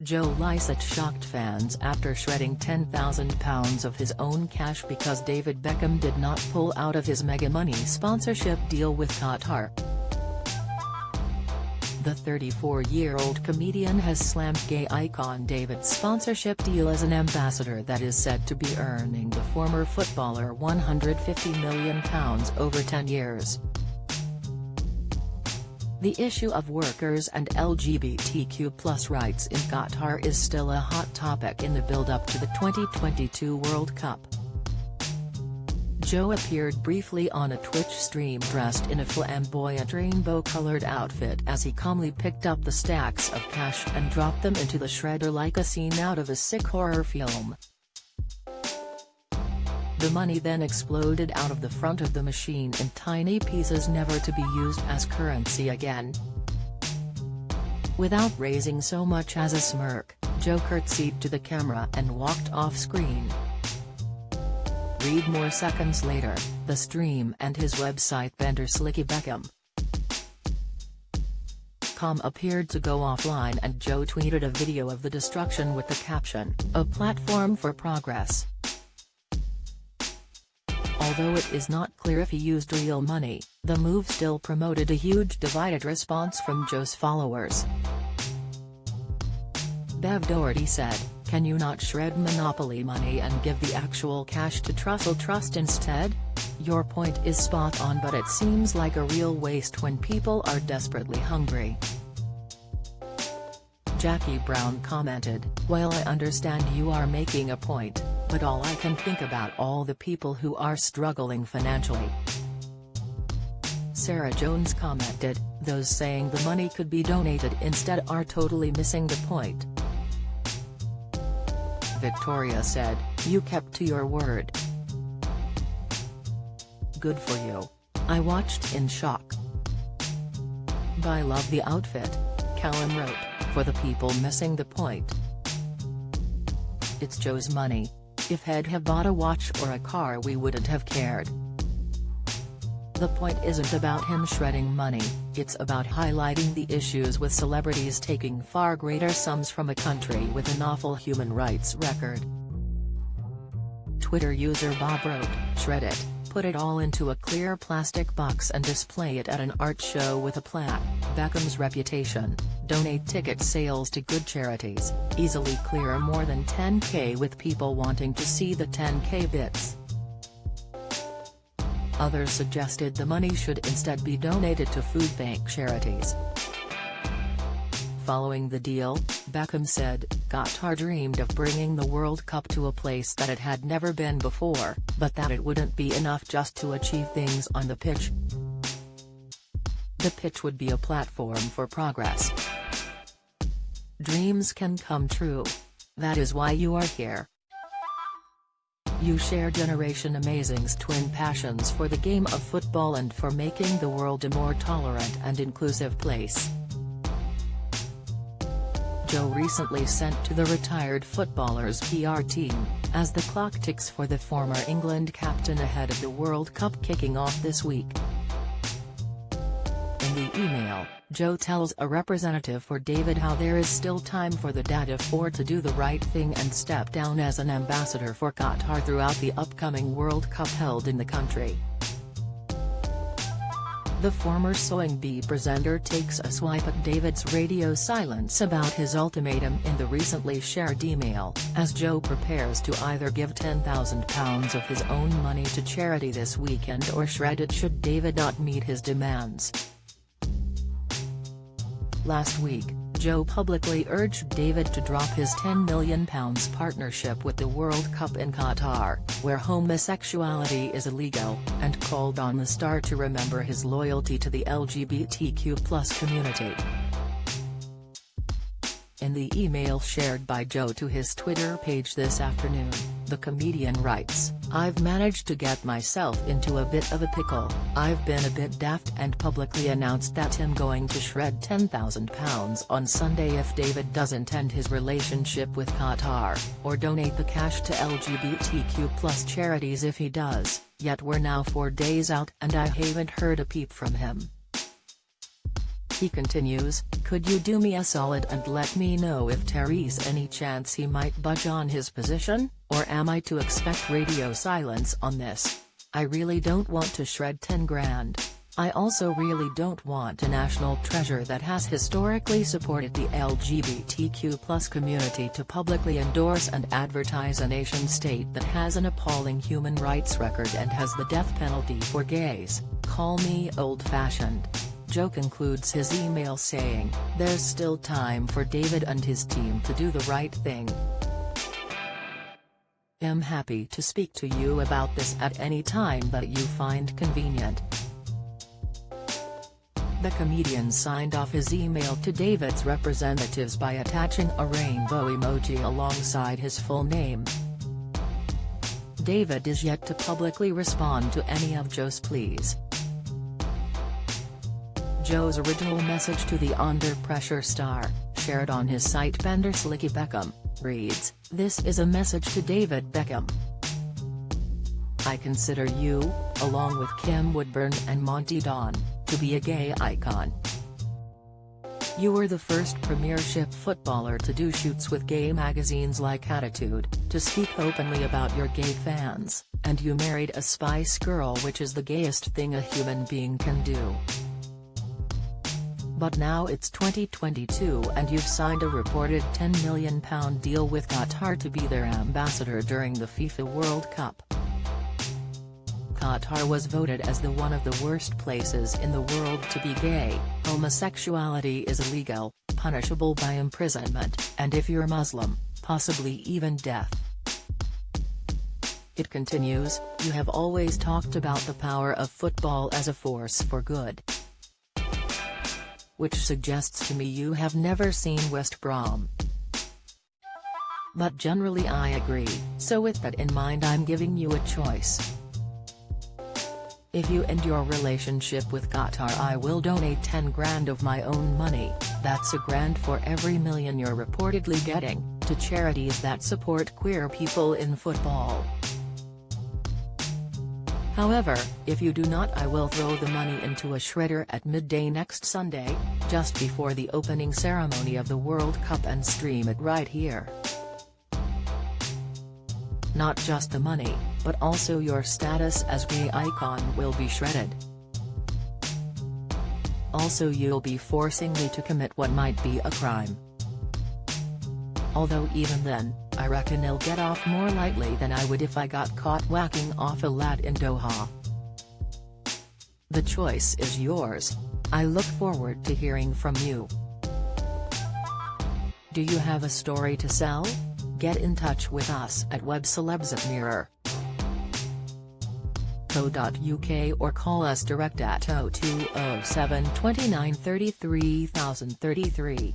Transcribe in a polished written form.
Joe Lycett shocked fans after shredding £10,000 of his own cash because David Beckham did not pull out of his mega money sponsorship deal with Qatar. The 34-year-old comedian has slammed gay icon David's sponsorship deal as an ambassador that is said to be earning the former footballer £150 million over 10 years. The issue of workers and LGBTQ+ rights in Qatar is still a hot topic in the build-up to the 2022 World Cup. Joe appeared briefly on a Twitch stream dressed in a flamboyant rainbow-colored outfit as he calmly picked up the stacks of cash and dropped them into the shredder like a scene out of a sick horror film. The money then exploded out of the front of the machine in tiny pieces never to be used as currency again. Without raising so much as a smirk, Joe curtsied to the camera and walked off screen. Read more seconds later, the stream and his website vendor Slicky Beckham appeared to go offline and Joe tweeted a video of the destruction with the caption, "A platform for progress." Although it is not clear if he used real money, the move still promoted a huge divided response from Joe's followers. Bev Doherty said, "Can you not shred monopoly money and give the actual cash to Trussell Trust instead? Your point is spot on, but it seems like a real waste when people are desperately hungry." Jackie Brown commented, "While I understand you are making a point, but all I can think about all the people who are struggling financially." Sarah Jones commented, "Those saying the money could be donated instead are totally missing the point." Victoria said, "You kept to your word. Good for you. I watched in shock. I love the outfit." Callum wrote, "For the people missing the point. It's Joe's money. If he'd have bought a watch or a car we wouldn't have cared. The point isn't about him shredding money, it's about highlighting the issues with celebrities taking far greater sums from a country with an awful human rights record." Twitter user Bob wrote, "Shred it, put it all into a clear plastic box and display it at an art show with a plaque. Beckham's reputation, donate ticket sales to good charities, easily clear more than 10K with people wanting to see the 10K bits." Others suggested the money should instead be donated to food bank charities. Following the deal, Beckham said, "Qatar dreamed of bringing the World Cup to a place that it had never been before, but that it wouldn't be enough just to achieve things on the pitch. The pitch would be a platform for progress. Dreams can come true. That is why you are here. You share Generation Amazing's twin passions for the game of football and for making the world a more tolerant and inclusive place." Joe recently sent to the retired footballer's PR team, as the clock ticks for the former England captain ahead of the World Cup kicking off this week. In the email, Joe tells a representative for David how there is still time for the dad of four to do the right thing and step down as an ambassador for Qatar throughout the upcoming World Cup held in the country. The former Sewing Bee presenter takes a swipe at David's radio silence about his ultimatum in the recently shared email, as Joe prepares to either give £10,000 of his own money to charity this weekend or shred it should David not meet his demands. Last week, Joe publicly urged David to drop his £10 million partnership with the World Cup in Qatar, where homosexuality is illegal, and called on the star to remember his loyalty to the LGBTQ+ community. In the email shared by Joe to his Twitter page this afternoon, the comedian writes, "I've managed to get myself into a bit of a pickle. I've been a bit daft and publicly announced that I'm going to shred £10,000 on Sunday if David doesn't end his relationship with Qatar, or donate the cash to LGBTQ+ charities if he does, yet we're now 4 days out and I haven't heard a peep from him. He continues, "Could you do me a solid and let me know if Terry's any chance he might budge on his position, or am I to expect radio silence on this? I really don't want to shred 10 grand. I also really don't want a national treasure that has historically supported the LGBTQ+ community to publicly endorse and advertise a nation-state that has an appalling human rights record and has the death penalty for gays. Call me old-fashioned." Joe concludes his email saying, "There's still time for David and his team to do the right thing. I'm happy to speak to you about this at any time that you find convenient." The comedian signed off his email to David's representatives by attaching a rainbow emoji alongside his full name. David is yet to publicly respond to any of Joe's pleas. Joe's original message to the Under Pressure star, shared on his site Bender Slicky Beckham, reads, "This is a message to David Beckham. I consider you, along with Kim Woodburn and Monty Don, to be a gay icon. You were the first Premiership footballer to do shoots with gay magazines like Attitude, to speak openly about your gay fans, and you married a Spice Girl, which is the gayest thing a human being can do. But now it's 2022 and you've signed a reported £10 million deal with Qatar to be their ambassador during the FIFA World Cup. Qatar was voted as the one of the worst places in the world to be gay. Homosexuality is illegal, punishable by imprisonment, and if you're Muslim, possibly even death." It continues, "You have always talked about the power of football as a force for good, which suggests to me you have never seen West Brom. But generally I agree, so with that in mind I'm giving you a choice. If you end your relationship with Qatar, I will donate 10 grand of my own money, that's £1,000 for every million you're reportedly getting, to charities that support queer people in football. However, if you do not, I will throw the money into a shredder at midday next Sunday, just before the opening ceremony of the World Cup, and stream it right here. Not just the money, but also your status as gay icon will be shredded. Also you'll be forcing me to commit what might be a crime. Although even then, I reckon I'll get off more lightly than I would if I got caught whacking off a lad in Doha. The choice is yours. I look forward to hearing from you. Do you have a story to sell? Get in touch with us at webcelebs@mirror.co.uk or call us direct at 0207 29 33 033.